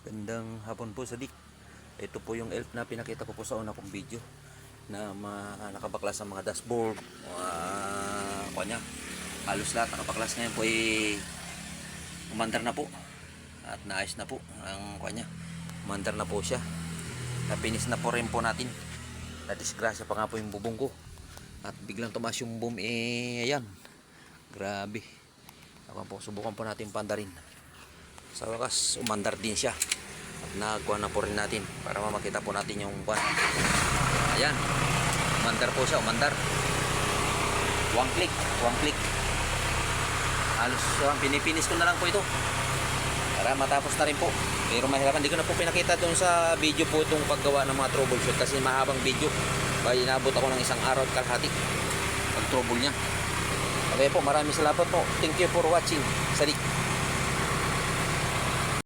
Gandang hapon po, Sadik. Ito po yung elf na pinakita ko po sa una kong video na nakabaklas ang mga dashboard, kanya. Halos lahat nakabaklas. Ngayon po ay umandar na po at naayos na po ang kanya. Umandar na po siya. Napinis na po rin po natin. Nadisgrasya pa nga po yung bubong ko at biglang tumaas yung boom, ayan, grabe. Ako po, subukan po natin pandarin. Sa wakas umandar din siya at nagawa na po rin natin para makita po natin yung buwan. Ayan, umandar po siya, umandar. One click halos pinipinis ko na lang po ito para matapos na rin po. Pero mahirapan, hindi ko na po pinakita doon sa video po itong paggawa ng mga troubleshoot kasi mahabang video. Kaya inabot ako ng isang araw at kalahati pag trouble niya. Okay po, maraming salamat po. Thank you for watching. Sadik.